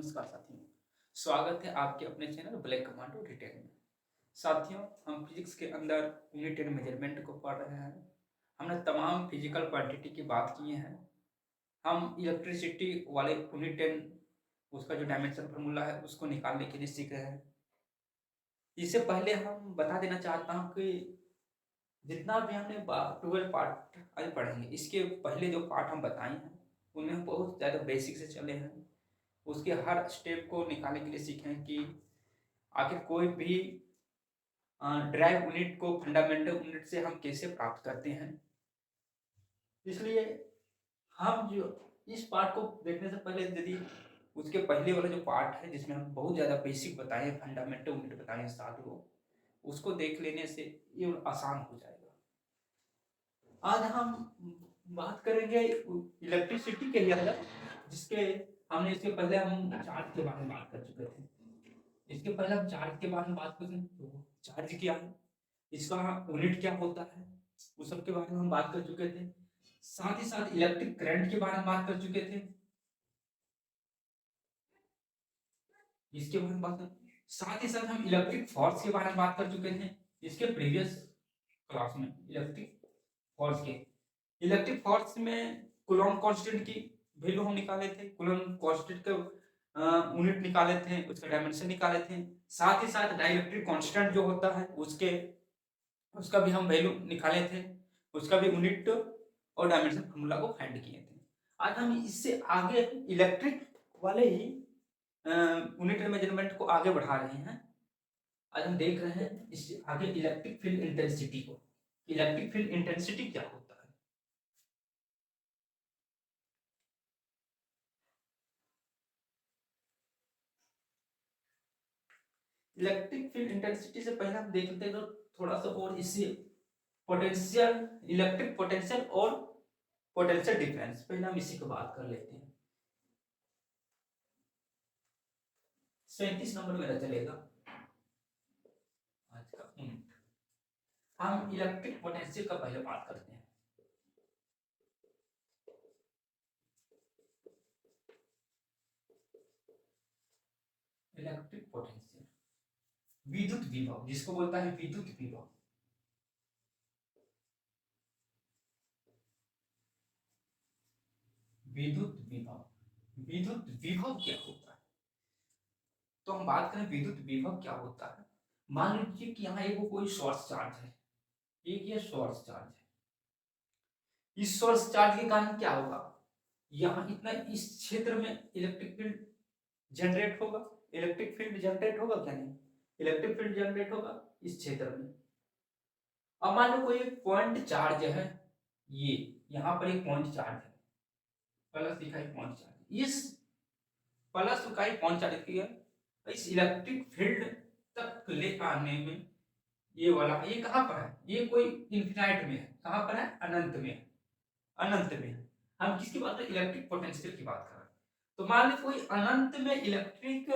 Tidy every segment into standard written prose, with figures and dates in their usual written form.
नमस्कार साथियों, स्वागत है आपके अपने चैनल ब्लैक कमांडो डिटेल में। साथियों, हम फिजिक्स के अंदर यूनिट एंड मेजरमेंट को पढ़ रहे हैं। हमने तमाम फिजिकल क्वांटिटी की बात की है। हम इलेक्ट्रिसिटी वाले यूनिट एंड उसका जो डायमेंशन फार्मूला है उसको निकालने के लिए सीख रहे हैं। इससे पहले हम बता देना चाहता हूँ कि जितना भी हमने 12 पार्ट आज पढ़ेंगे, इसके पहले जो पार्ट हम बताए हैं उनमें हम बहुत ज़्यादा बेसिक से चले हैं। उसके हर स्टेप को निकालने के लिए सीखें कि आखिर कोई भी ड्राइव यूनिट को फंडामेंटल यूनिट से हम कैसे प्राप्त करते हैं। इसलिए हम जो इस पार्ट को देखने से पहले यदि उसके पहले वाला जो पार्ट है जिसमें हम बहुत ज़्यादा बेसिक बताए, फंडामेंटल यूनिट बताए हैं 7 को, उसको देख लेने से ये आसान हो जाएगा। आज हम बात करेंगे इलेक्ट्रिसिटी के लिए, जिसके हमने इसके पहले हम चार्ज के बारे में बात कर चुके थे। इसके पहले हम चार्ज के बारे में बात करें तो चार्ज क्या है, इसका यूनिट क्या होता है, उस सब के बारे में हम बात कर चुके थे। साथ ही साथ इलेक्ट्रिक करंट के बारे में बात कर चुके थे। इसके बारे में बात साथ ही साथ हम इलेक्ट्रिक फोर्स के बारे में बात कर चुके थे इसके प्रीवियस क्लास में। इलेक्ट्रिक फोर्स में कूलॉम कांस्टेंट की वैल्यू हम निकाले थे, कूलॉम कांस्टेंट का यूनिट निकाले थे, उसका डायमेंशन निकाले थे। साथ ही साथ डाइलेक्ट्रिक कांस्टेंट जो होता है उसका भी हम वैल्यू निकाले थे, उसका भी यूनिट और डायमेंशन फार्मूला को फाइंड किए थे। आज हम इससे आगे इलेक्ट्रिक वाले ही यूनिट मेजरमेंट को आगे बढ़ा रहे हैं। आज हम देख रहे हैं इससे आगे इलेक्ट्रिक फील्ड इंटेंसिटी को। इलेक्ट्रिक फील्ड इंटेंसिटी क्या होता है? इलेक्ट्रिक फील्ड इंटेंसिटी से पहले हम देख लेते हैं तो थोड़ा सा और इससे पोटेंशियल, इलेक्ट्रिक पोटेंशियल और पोटेंशियल डिफरेंस, पहले हम इसी को बात कर लेते हैं। 37 नंबर मेरा चलेगा आज का यूनिट। हम इलेक्ट्रिक पोटेंशियल का पहले बात करते हैं। इलेक्ट्रिक पोटेंशियल, विद्युत विभव जिसको बोलता है विद्युत विभव। विद्युत विभव, विद्युत विभव क्या होता है? तो हम बात करें विद्युत विभव क्या होता है। मान लीजिए कि यहाँ एक कोई सोर्स चार्ज है, एक ये सोर्स चार्ज है। इस सोर्स चार्ज के कारण क्या होगा, यहाँ इतना इस क्षेत्र में इलेक्ट्रिक फील्ड जनरेट होगा। इलेक्ट्रिक फील्ड जनरेट होगा क्या? नहीं, इलेक्ट्रिक फील्ड जनरेट होगा इस क्षेत्र में। अब मान लो कोई एक पॉइंट चार्ज है, ये यहाँ पर एक पॉइंट चार्ज है, प्लस लिखा है पॉइंट चार्ज। इस प्लस का ही पॉइंट चार्ज किया इस इलेक्ट्रिक फील्ड तक ले आने में ये वाला, ये कहाँ पर है, ये कोई इन्फिनाइट में है, कहाँ पर है, अनंत में है। अनंत में हम किसकी बात करें, इलेक्ट्रिक पोटेंशियल की बात कर रहे हैं। तो मान लो कोई अनंत में इलेक्ट्रिक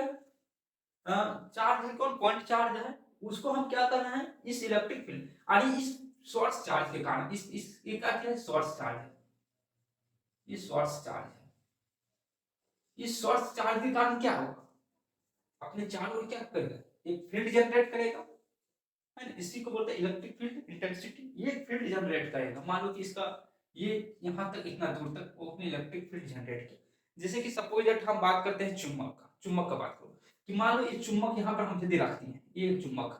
चार्ज है, कौन पॉइंट चार्ज है, उसको हम क्या कर रहे हैं, इस इलेक्ट्रिक फील्ड यानी इस सोर्स चार्ज के कारण, इस ये क्या है, सोर्स चार्ज है, ये सोर्स चार्ज है। इस सोर्स चार्ज के कारण क्या होगा, अपने चारों ओर क्या करेगा, एक फील्ड जनरेट करेगा, है ना। इसी को बोलते हैं इलेक्ट्रिक फील्ड इंटेंसिटी। ये फील्ड जनरेट करेगा, मान लो कि इसका ये यहाँ तक इतना दूर तक वो अपनी इलेक्ट्रिक फील्ड जनरेट किया। जैसे कि सपोज दैट हम बात करते हैं चुंबक का बात करो कि मान लो ये चुंबक यहाँ पर हम यदि रखते हैं, ये एक चुंबक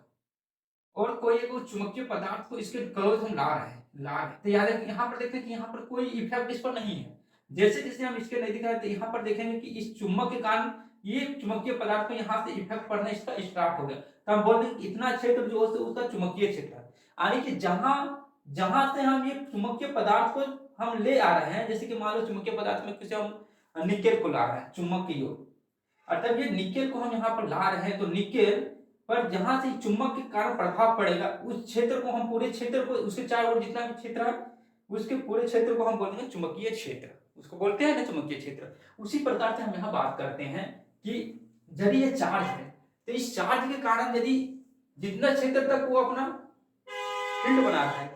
और कोई एक चुंबकीय पदार्थ को इसके क्लोज हम ला रहे हैं, तो याद है यहाँ पर देखें कि यहाँ पर कोई इफेक्ट इस पर नहीं है। जैसे जैसे हम इसके नजदीक आए तो यहाँ पर देखेंगे कि इस चुंबक के कारण ये चुंबकीय पदार्थ को यहाँ से इफेक्ट पड़ना इसका स्टार्ट हो गया। तो हम बोल दें इतना क्षेत्र जो है उसका चुंबकीय क्षेत्र है, यानी कि जहां जहां से हम ये चुंबकीय पदार्थ को हम ले आ रहे हैं, जैसे कि मान लो चुंबकीय पदार्थ में किसी हम निकेल को ला रहे हैं चुंबक की ओर, अर्थात ये निकेल को हम यहाँ पर ला रहे हैं, तो निकेल पर जहां से चुंबक के कारण प्रभाव पड़ेगा उस क्षेत्र को हम पूरे क्षेत्र को, उसके चारों ओर जितना भी क्षेत्र है उसके पूरे क्षेत्र को हम बोलेंगे चुंबकीय क्षेत्र, उसको बोलते हैं ना चुंबकीय क्षेत्र। उसी प्रकार से हम यहाँ बात करते हैं कि यदि ये चार्ज है तो इस चार्ज के कारण यदि जितना क्षेत्र तक वो अपना फील्ड बना रहा है,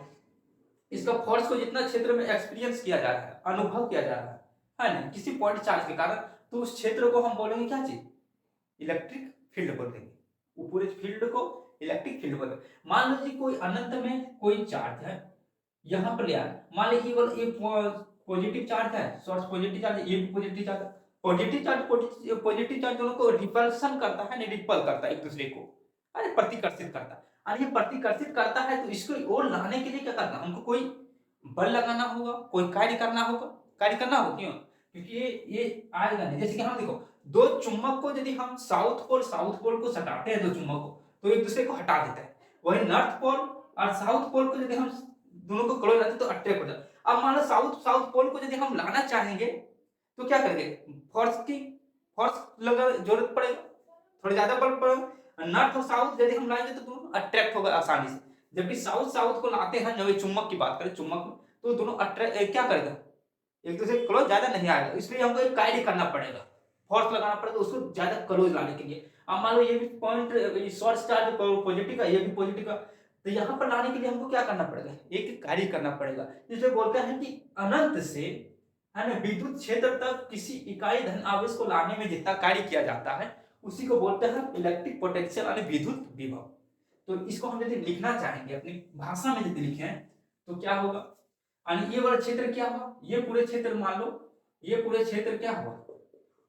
इसका फोर्स को जितना क्षेत्र में एक्सपीरियंस किया जा रहा है, अनुभव किया जा रहा है ना, किसी पॉइंट चार्ज के कारण, तो उस क्षेत्र को हम बोलेंगे क्या चीज, इलेक्ट्रिक फील्ड बोल देंगे। वो पूरे फील्ड को इलेक्ट्रिक फील्ड बोल देंगे। मान लीजिए कोई अनंत में कोई चार्ज है यहाँ पर लिया, मान लीजिए ये पॉजिटिव चार्ज है, सोर्स पॉजिटिव चार्ज, ये भी पॉजिटिव चार्ज। पॉजिटिव चार्ज दोनों को रिपल्सन करता है, नहीं रिपल करता है एक दूसरे को, अरे प्रतिकर्षित करता है। और ये प्रतिकर्षित करता है तो इसको और लाने के लिए क्या करना, हमको कोई बल लगाना होगा, कोई कार्य करना होगा, कार्य करना होगा। क्यों, क्योंकि ये आएगा नहीं। जैसे कि हम देखो दो चुंबक को यदि हम साउथ पोल को सटाते हैं, दो चुंबक को, तो एक दूसरे को हटा देता है। वही नॉर्थ पोल और साउथ पोल को यदि हम दोनों को क्लोज रहते तो अट्रैक्ट हो जाता है। अब मान लो साउथ पोल को यदि हम लाना चाहेंगे तो क्या करेंगे, फोर्स लगा जरूरत पड़ेगा, थोड़ा ज्यादा बल पड़ेगा। नॉर्थ और साउथ यदि हम लाएंगे तो दोनों अट्रैक्ट होगा आसानी से। जबकि साउथ को लाते हैं, जब चुंबक की बात करें, चुंबक में, तो दोनों अट्रैक्ट क्या करेगा, एक दूसरे क्लोज ज्यादा नहीं आएगा। इसलिए हमको एक कार्य करना पड़ेगा, फोर्स लगाना पड़ेगा उसको ज्यादा क्लोज लाने के लिए। अब मान लो ये भी पॉइंट शॉर्ट चार्ज पॉजिटिव का, ये भी पॉजिटिव का, तो यहाँ पर लाने के लिए हमको क्या करना पड़ेगा, एक कार्य करना पड़ेगा। जिसे बोलते हैं कि अनंत से है ना विद्युत क्षेत्र तक किसी इकाई धन आवेश को लाने में जितना कार्य किया जाता है उसी को बोलते हैं इलेक्ट्रिक पोटेंशियल यानी विद्युत विभव। तो इसको हम यदि लिखना चाहेंगे अपनी भाषा में यदि लिखें तो क्या होगा, यानी ये वाला क्षेत्र क्या हुआ, ये पूरे क्षेत्र मान लो, ये पूरे क्षेत्र क्या हुआ,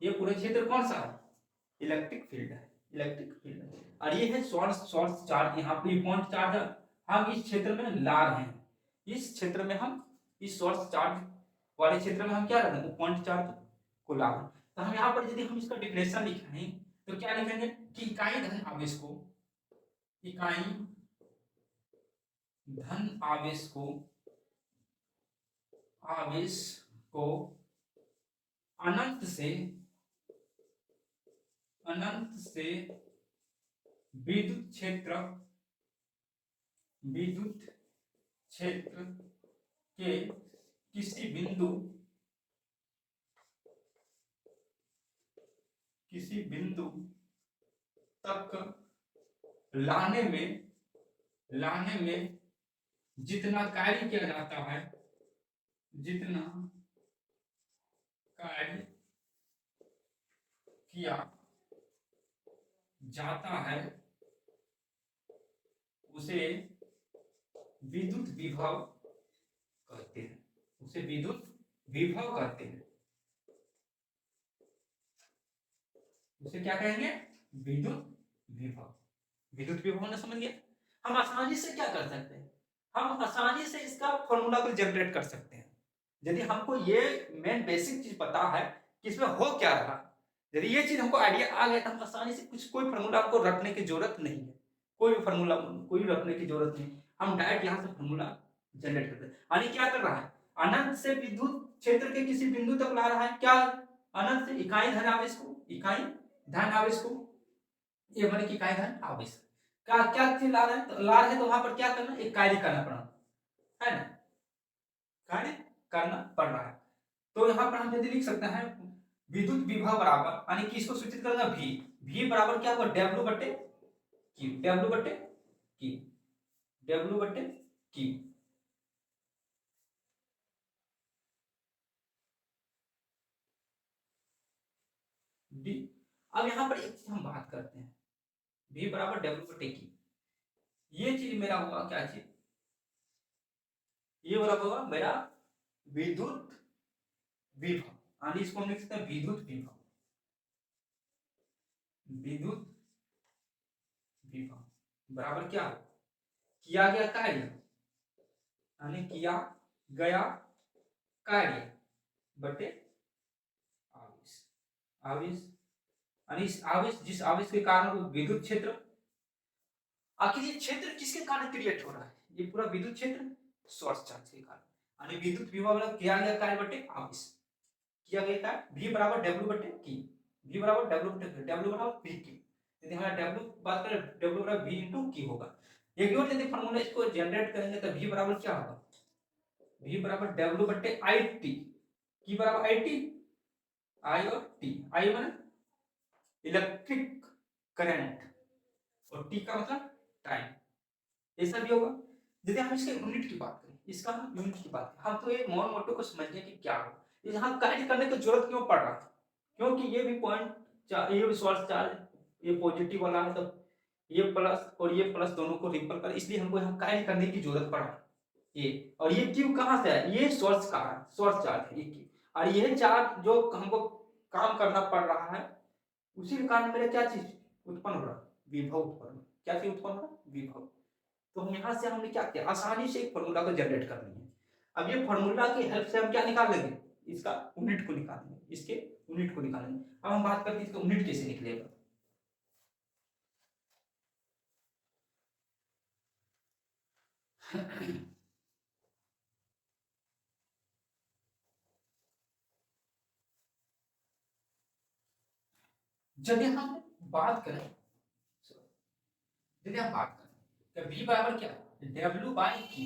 ये पूरे क्षेत्र कौन सा है, इलेक्ट्रिक फील्ड है, इलेक्ट्रिक फील्ड है। और ये है सोर्स चार्ज, यहाँ पे पॉइंट चार्ज है, हम इस क्षेत्र में ला रहे हैं, इस क्षेत्र में हम इस सोर्स चार्ज वाले क्षेत्र में हम क्या रख रहे हैं, पॉइंट चार्ज को ला रहे हैं। तो हम यहाँ पर यदि हम इसका डिफिनेशन लिखेंगे तो क्या लिखेंगे कि इकाई धन आवेश को, इकाई धन आवेश को, आवेश को अनंत से विद्युत क्षेत्र के किसी बिंदु तक लाने में जितना कार्य किया जाता है, जितना कार्य किया जाता है उसे विद्युत विभव कहते हैं, उसे विद्युत विभव कहते हैं। उसे क्या कहेंगे, विद्युत विभव। विद्युत विभव ने समझ गया। हम आसानी से क्या कर सकते हैं, हम आसानी से इसका फॉर्मूला को जनरेट कर सकते हैं। यदि हमको ये मेन बेसिक चीज पता है कि इसमें हो क्या रहा, यदि ये चीज हमको आइडिया आ गया तो हम आसानी से कोई फार्मूला हमको रखने की जरूरत नहीं है, कोई भी फार्मूला कोई रखने की जरूरत नहीं, हम डायरेक्ट यहाँ से फार्मूला जनरेट करते हैं। यानी क्या कर रहा है, अनंत से विद्युत क्षेत्र के किसी बिंदु तक ला रहा है, क्या अनंत से इकाई धन आवेश को, इकाई धन आवेश को, ये माने कि इकाई धन आवेश क्या चीज ला रहे हैं, तो ला रहे हैं तो वहां पर क्या करना, एक कार्य करना पड़ा है ना, कार्य करना पड़ रहा है। तो यहाँ पर हम यदि लिख सकते हैं विद्युत विभव बराबर, यानी कि इसको सूचित करेंगे भी बराबर क्या होगा, डब्ल्यू बटे क्यू, डब्ल्यू बटे क्यू, डब्ल्यू बटे क्यू। डी, अब यहाँ पर एक चीज हम बात करते हैं, भी बराबर डब्ल्यू बटे क्यू, ये चीज मेरा हुआ क्या चीज, ये वाला होगा मेरा विद्युत विभव, यानी इसको हम लिख सकते हैं विद्युत विभव, विद्युत विभव बराबर क्या, किया गया कार्य, यानी किया गया कार्य बटे आवेश, आवेश यानी इस आवेश, जिस आवेश के कारण वो विद्युत क्षेत्र, आखिर ये क्षेत्र किसके कारण क्रिएट हो रहा है, ये पूरा विद्युत क्षेत्र सोर्स चार्ज के कारण, यानी विद्युत विभव किया गया कार्य बटे आवेश, किया गया कार्य V बराबर W बटे Q, V बराबर W बटे Q, W बराबर V Q। यदि हमारा W बात करें, W बराबर V इंटू Q होगा। एक और यदि फॉर्मूला इसको जनरेट करेंगे तो V बराबर क्या होगा, V बराबर W बटे IT, Q बराबर IT, I और T, I माने इलेक्ट्रिक करंट और T का मतलब टाइम, ऐसा भी होगा। यदि हम इसके यूनिट की बात करें, इसका हम यूनिट की बात करें, हम तो ये मोन मोटो को समझने की क्या हो, यहाँ कार्य करने की जरूरत क्यों पड़ रहा है, क्योंकि ये भी पॉइंट, ये भी सोर्स चार्ज, ये पॉजिटिव वाला है, तो ये प्लस और ये प्लस दोनों को रिपल कर, इसलिए हमको यहाँ कैरी करने की जरूरत पड़ा ये। और ये क्यू कहाँ से है, ये सोर्स का है, सोर्स चार्ज है ये क्यू। और ये चार्ज जो हमको काम करना पड़ रहा है, उसी के कारण मेरा क्या चीज उत्पन्न हो रहा है, विभव उत्पन्न। क्या चीज उत्पन्न हो रहा है, विभव। तो हम यहाँ से हमने क्या किया, आसानी से एक फॉर्मूला को जनरेट कर लेंगे। अब ये फॉर्मूला की हेल्प से हम क्या निकाल लेंगे, इसका यूनिट को निकालेंगे, इसके यूनिट को निकालेंगे। अब हम बात करते हैं इसका यूनिट कैसे निकलेगा। यदि हम बात करें, यदि हम बात करें कि v बराबर क्या है, डब्ल्यू बाई क्यू।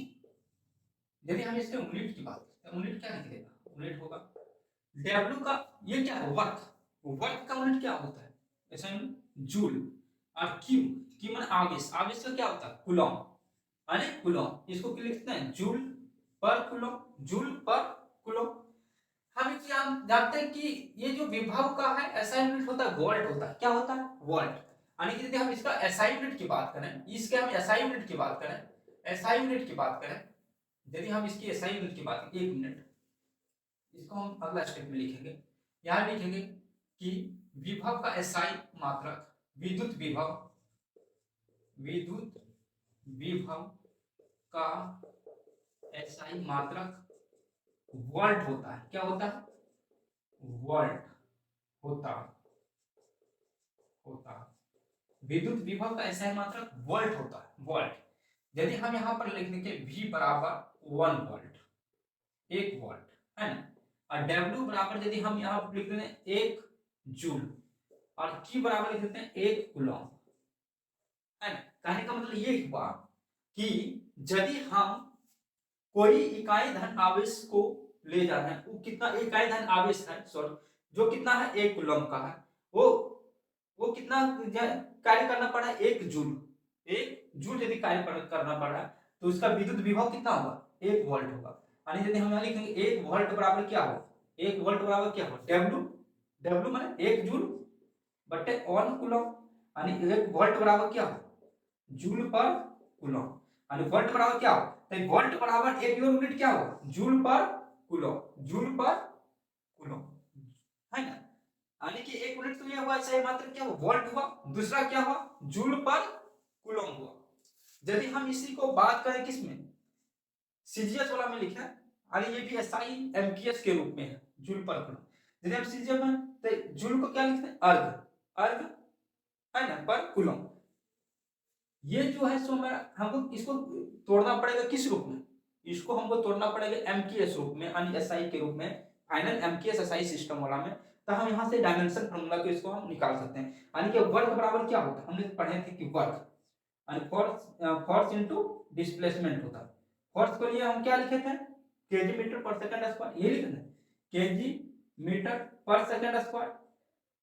यदि हम इसके यूनिट की बात करें, यूनिट क्या निकलेगा, यूनिट होगा डब्ल्यू का, ये क्या है वर्क, वर्क का यूनिट क्या होता है, ऐसा जूल। और क्यू, क्यू माने आवेश, आवेश का क्या होता है, कूलम, यानी कूलम। इसको क्या लिखते हैं, जूल पर कूलम, जूल पर कूलम। हम क्या जानते हैं कि ये जो विभव का है ऐसा यूनिट होता है वोल्ट होता है, क्या होता है, वोल्ट। यानी कि यदि हम इसका एसआई यूनिट की बात करें, इसके हम एसआई यूनिट की बात करें, एसआई यूनिट की बात करें, यदि हम इसकी एसआई यूनिट की बात करें, 1 मिनट, इसको हम अगला स्टेप में लिखेंगे। यहां लिखेंगे कि विभव का एसआई मात्रक, विद्युत विभव, विद्युत विभव का एसआई मात्रक वोल्ट होता है, क्या होता है, वोल्ट होता होता विद्युत विभव का एसआई मात्रक वोल्ट होता है, वोल्ट। यदि हम यहाँ पर लिख देंगे V बराबर 1 वोल्ट, 1 वोल्ट, है ना। और W बराबर यदि हम यहाँ लिख देते हैं 1 जूल, और Q बराबर लिख देते हैं 1 कूलम, है ना। कहने का मतलब ये हुआ कि यदि हम कोई इकाई धन आवेश को ले जा रहे हैं, वो कितना इकाई धन आवेश है, सॉरी, जो कितना है 1 कूलम का है, वो कितना कार्य करना पड़ा है, 1 जूल, 1 जूल यदि कार्य करना पड़ रहा है, तो उसका विद्युत विभव कितना होगा, 1 वोल्ट होगा। यानी यदि हम यहाँ लिखेंगे 1 वोल्ट बराबर क्या हो, 1 वोल्ट बराबर क्या हो, डब्ल्यू, डब्ल्यू माने 1 जूल बटे 1 कूलम, यानी 1 वोल्ट बराबर क्या हो, जूल पर कूलम। यानी वोल्ट बराबर क्या हो, तो वोल्ट बराबर एक यूनिट क्या हो, जूल पर कूलम, जूल पर कूलम, है ना। यानी कि एक यूनिट तो ये हुआ, सही मात्रक क्या हुआ, वोल्ट हुआ, दूसरा क्या हुआ, जूल पर कूलम हुआ। यदि हम इसी को बात करें किसमें, सीजीएस वाला में लिखा है, और ये भी एसआई एमपीएस के रूप में है, जूल पर कूलम। यदि हम सीजीएस में तो जूल को क्या लिखते हैं, अर्ग, अर्ग, है ना, पर कूलम। ये जो है सो हमको इसको तोड़ना पड़ेगा किस रूप में, इसको हमको तोड़ना पड़ेगा एमकेएस रूप में, यानी एसआई के रूप में, फाइनल एमकेएस एसआई सिस्टम वाला में। तो हम यहाँ से डायमेंशन फार्मूला को इसको हम निकाल सकते हैं। यानी कि वर्क बराबर क्या होता है, हमने पढ़े थे कि वर्क यानी फोर्स, फोर्स इनटू डिस्प्लेसमेंट होता है। फोर्स के लिए हम क्या लिखे थे, केजी मीटर पर सेकंड स्क्वायर, ये लिखे थे, केजी मीटर पर सेकंड स्क्वायर।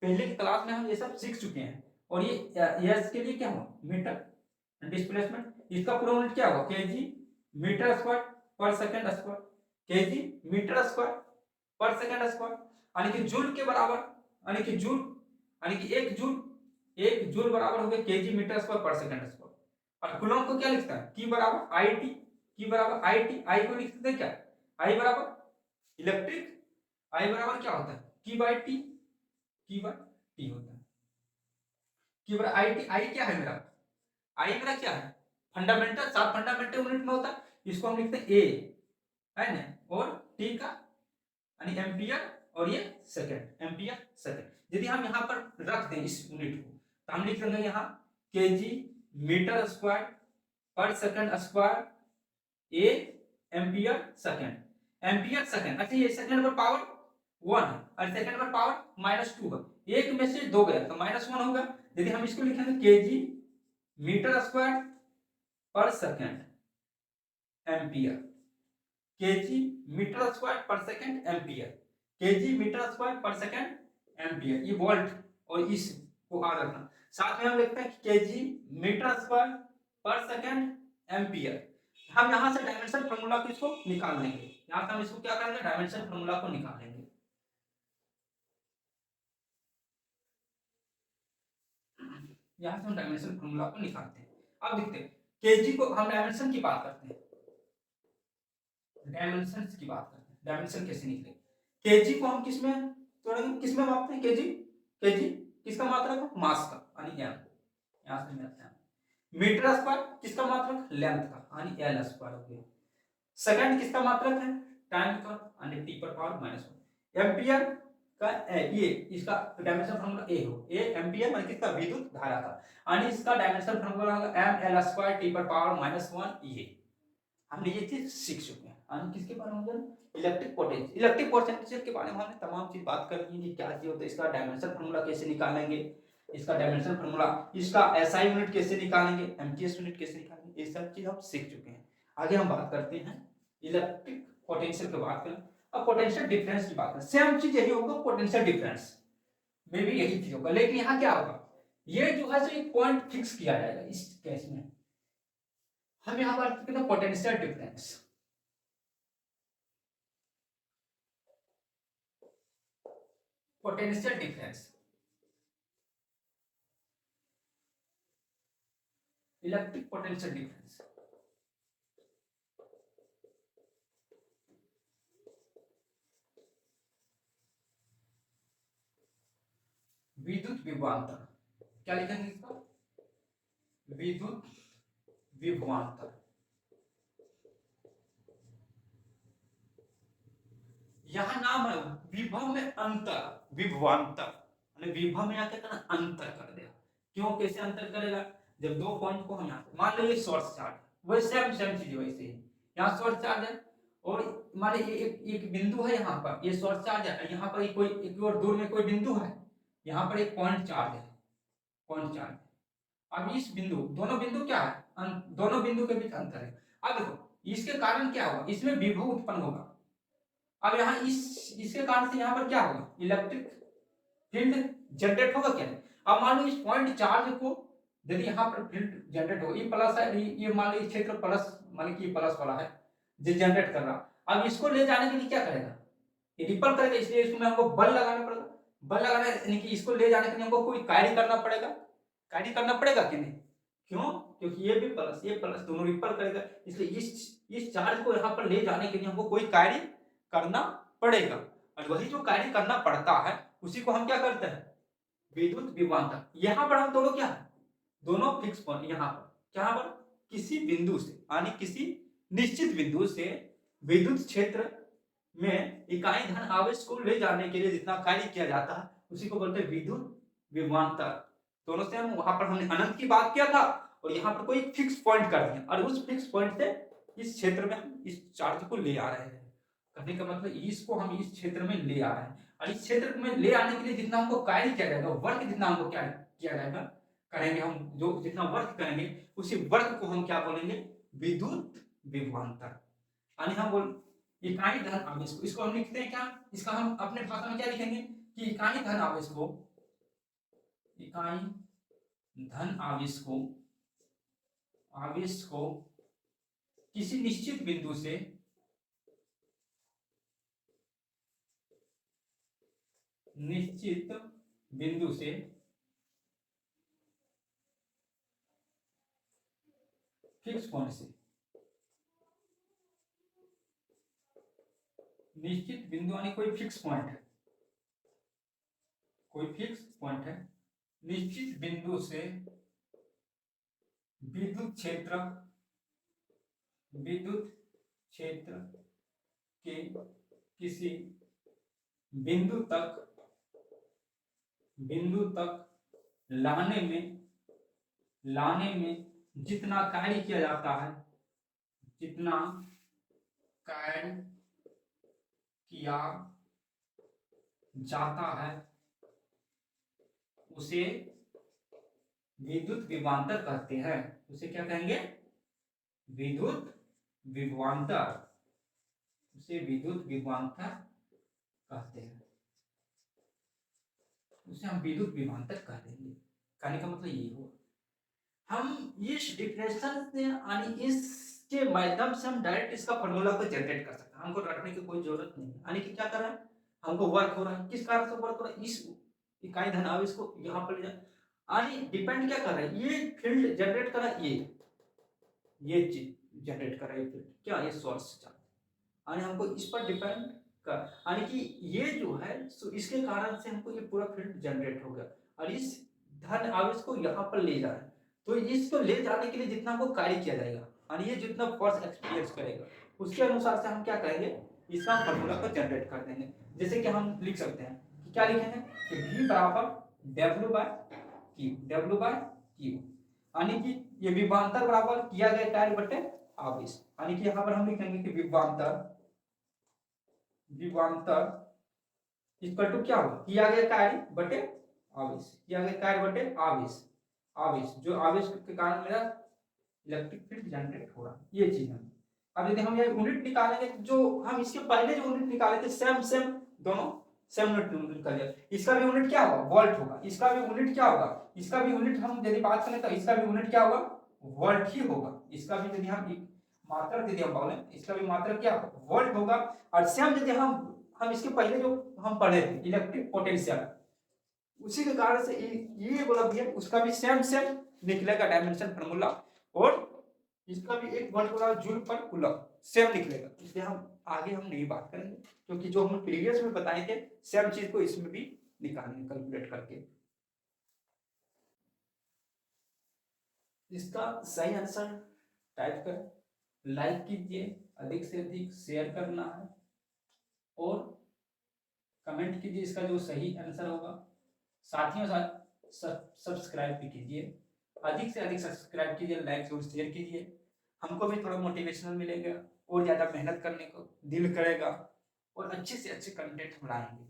पहले की क्लास में हम ये सब सीख चुके हैं। और ये एस के लिए क्या हुआ, मीटर, डिस्प्लेसमेंट, इसका पूरा यूनिट क्या होगा, kg metre square per second square, kg metre square per second square, यानी कि जूल के बराबर, यानी कि जूल, यानी कि 1 जूल, 1 जूल बराबर हो गया KG metre square per second square. और कूलम को क्या लिखता है, की बराबर आईटी, की बराबर आईटी, आई को लिखते हैं क्या, आई बराबर इलेक्ट्रिक, आई बराबर क्या होता है, की बाई टी, की बाई टी होता है, की बराबर आई टी, आई क्या है मेरा, आई मेरा क्या है, फंडामेंटल, 7 फंडामेंटल यूनिट में होता है, इसको हम लिखते हैं ए, है ना, और टी का यानी एम्पियर, और ये सेकंड, एम्पियर सेकंड। यदि हम यहाँ पर रख दें इस यूनिट को, तो हम लिख देंगे यहाँ KG metre square per second square, A ampere second, ampere second. अच्छा, ये सेकंड पर पावर 1 है और सेकंड पर पावर -2 है, एक में से 2 गया तो -1 होगा। यदि हम इसको लिखेंगे KG metre square per second ampere, KG metre square per second ampere, KG metre square per second ampere, ये वोल्ट और इस को याद रखना। साथ में हम लिखते हैं KG metre square per second ampere. हम यहां से डायमेंशन फार्मूला को इसको निकाल लेंगे, यहां से हम इसको क्या करेंगे, डायमेंशन फार्मूला को निकालेंगे। यहाँ से हम डायमेंशन फॉर्मूला को निकालते हैं। अब देखते हैं केजी को हम डायमेंशन की बात करते हैं, डायमेंशन की बात करते हैं, डायमेंशन कैसे निकले। केजी को हम किसमें तोड़ेंगे, किसमें मापते हैं, केजी, केजी किसका मात्रक है, मास का यानी एम, यहाँ से मिलता है। मीटर स्क्वायर किसका मात्रक, लेंथ का यानी एल स्क्वायर हो गया। सेकंड किसका मात्रक है, टाइम का यानी टी पर पावर -1। एम्पियर का ये इसका डायमेंशन फार्मूला ए हो, ए एम्पियर मतलब किसका, विद्युत धारा का, यानी इसका डायमेंशन फार्मूला होगा एम एल स्क्वायर टी पर पावर -1 ये। हमने ये चीज सीख चुके हैं। यानी किसके बारे में, इलेक्ट्रिक पोटेंशियल, इलेक्ट्रिक पोटेंशियल के बारे में हमने तमाम चीज बात कर ली है कि क्या चीज होता है, इसका डायमेंशन फार्मूला कैसे निकालेंगे, इसका डायमेंशन फार्मूला, इसका एसआई यूनिट कैसे निकालेंगे, एमटीएस यूनिट कैसे निकालेंगे, ये सब चीज हम सीख चुके हैं। आगे हम बात करते हैं इलेक्ट्रिक पोटेंशियल की बात करें। अब पोटेंशियल डिफरेंस की बात करें, सेम चीज यही होगा, पोटेंशियल डिफरेंस में भी यही चीज होगा, लेकिन यहाँ क्या होगा, ये जो है एक पॉइंट फिक्स किया जाएगा इस केस में। हम यहाँ बात करते हैं potential difference, potential difference, electric potential difference. विद्युत विभवांतर, क्या लिखेंगे इसका, विद्युत विभवांतर। यहां नाम है विभव में अंतर, विभवांतर विभव में क्या करना, अंतर कर दिया। क्यों, कैसे अंतर करेगा, जब दो पॉइंट को हम यहाँ मान लीजिए शॉर्ट चार्ज, वही सेम सेम चीज वैसे ही यहाँ शॉर्ट चार्ज है, और मान लीजिए एक बिंदु है यहाँ पर, ये शॉर्ट चार्ज है, यहाँ पर कोई एक और दूर में कोई बिंदु है, यहाँ पर एक पॉइंट चार्ज है, पॉइंट चार्ज। अब इस बिंदु, दोनों बिंदु क्या है, दोनों बिंदु के बीच अंतर है। अब देखो इसके कारण क्या होगा, इसमें विभव उत्पन्न होगा। अब यहाँ इसके कारण से यहाँ पर क्या होगा, इलेक्ट्रिक फील्ड जनरेट होगा क्या, अब मान लो इस पॉइंट चार्ज को यदि यहाँ पर फील्ड जनरेट होगा, ये प्लस है, ये मान लो क्षेत्र प्लस, मान लो प्लस वाला है जो जनरेट कर रहा, अब इसको ले जाने के लिए क्या करेगा, ये रिपल करेगा, इसलिए इसमें हमको बल लगाना पड़ेगा। बल लगाना यानी कि इसको ले जाने के लिए हमको कोई कार्य करना पड़ेगा, कार्य करना पड़ेगा कि नहीं, क्यों, क्योंकि ये भी प्लस ये प्लस दोनों रिपल करेगा, इसलिए इस चार्ज को यहाँ पर ले जाने के लिए हमको कोई कार्य करना पड़ेगा, और वही जो कार्य करना पड़ता है उसी को हम क्या करते हैं, विद्युत विभवांतर। यहाँ पर हम दोनों क्या है, दोनों फिक्स पॉइंट, यहाँ पर यहाँ पर किसी बिंदु से यानी किसी निश्चित बिंदु से विद्युत क्षेत्र में इकाई धन आवेश को ले जाने के लिए जितना कार्य किया जाता है उसी को बोलते हैं विद्युत विभवांतर। दोनों से हम वहां पर हमने अनंत की बात किया था, और यहाँ पर कोई फिक्स पॉइंट कर दिया, और उस फिक्स पॉइंट से इस क्षेत्र में हम इस चार्ज को ले आ रहे हैं। कहने का मतलब इसको हम इस क्षेत्र में ले आ रहे हैं, और इस क्षेत्र में ले आने के लिए जितना हमको कार्य किया जाएगा, वर्क जितना हमको क्या किया जाएगा, करेंगे हम, जो जितना वर्क करेंगे उसी वर्क को हम क्या बोलेंगे, विद्युत विभवांतर। यानी हम बोल इकाई धन आवेश को, इसको हम लिखते हैं क्या, इसका हम अपने भाषा में क्या लिखेंगे कि इकाई धन आवेश को, इकाई धन आवेश को किसी निश्चित बिंदु से फिक्स पॉइंट से, निश्चित बिंदु यानी कोई फिक्स पॉइंट है, कोई फिक्स पॉइंट है, निश्चित बिंदु से विद्युत क्षेत्र के किसी बिंदु तक लाने में जितना कार्य किया जाता है, जितना कार्य किया जाता है उसे विद्युत विभवांतर कहते हैं। उसे क्या कहेंगे, विद्युत विभवांतर, उसे विद्युत विभवांतर कहते हैं, उसे हम विद्युत विभवांतर कह देंगे। कहने का मतलब ये हो, हम इस डिफरेंशियल से यानी इसके माध्यम से हम डायरेक्ट इसका फॉर्मूला को जनरेट कर सकते हैं, हमको रटने की कोई जरूरत नहीं है। यानी कि क्या कर रहा है, हमको वर्क हो रहा है, किस कारण से वर्क हो रहा है, इस इकाई धन आवेश को यहाँ पर ले जाए, यानी डिपेंड क्या कर रहा है, ये फील्ड जनरेट कर रहा है, ये चीज जनरेट कर रहा है फील्ड, क्या ये सोर्स चार्ज, यानी हमको इस पर डिपेंड कर, यानी कि ये जो है इसके कारण से हमको ये पूरा फील्ड जनरेट हो गया, और इस धन आवेश को यहाँ पर ले जा रहा है, तो इसको ले जाने के लिए जितना हमको कार्य किया जाएगा, और ये जितना फोर्स एक्सपीरियंस करेगा उसके अनुसार से हम क्या करेंगे, इसका फॉर्मूला को जनरेट कर देंगे। जैसे कि हम लिख सकते हैं कि क्या लिखेंगे कि V बराबर W/Q, यानी कि ये विभवांतर बराबर किया गया कार्य बटे आवेश, यानी कि यहाँ पर हम लिखेंगे कि विभवांतर इक्वल टू क्या होगा, किया गया कार्य बटे आवेश, किया गया कार्य बटे आवेश, आवेश जो आवेश के कारण मेरा इलेक्ट्रिक फील्ड जनरेट हो रहा है, ये चीज है। अब यदि हम ये यूनिट निकालेंगे, जो हम इसके पहले जो यूनिट निकाले थे सेम दोनों सेम यूनिट निकाले, इसका भी यूनिट क्या होगा, वोल्ट होगा, इसका भी यूनिट क्या होगा, इसका भी यूनिट हम यदि बात करें तो इसका भी यूनिट क्या होगा, वोल्ट ही होगा, इसका भी यदि हम मात्रक यदि हम बोले इसका भी मात्रक क्या होगा, वोल्ट होगा। और सेम यदि हम इसके पहले जो हम पढ़े थे इलेक्ट्रिक पोटेंशियल, उसी के कारण से ये वाला भी है, उसका भी सेम निकलेगा डायमेंशन फार्मूला, और इसका भी एक वर्ड बोला जूल पर कूलम सेम निकलेगा, इसलिए हम आगे हम नहीं बात करेंगे, क्योंकि जो हम प्रीवियस में बताए थे सेम चीज को इसमें भी निकालेंगे कैलकुलेट करके। इसका सही आंसर टाइप करें, लाइक कीजिए, अधिक से अधिक शेयर करना है, और कमेंट कीजिए इसका जो सही आंसर होगा, साथियों साथ सब्सक्राइब भी कीजिए, अधिक से अधिक सब्सक्राइब कीजिए, लाइक और शेयर कीजिए, हमको भी थोड़ा मोटिवेशनल मिलेगा और ज़्यादा मेहनत करने को दिल करेगा, और अच्छे से अच्छे कंटेंट हम लाएंगे।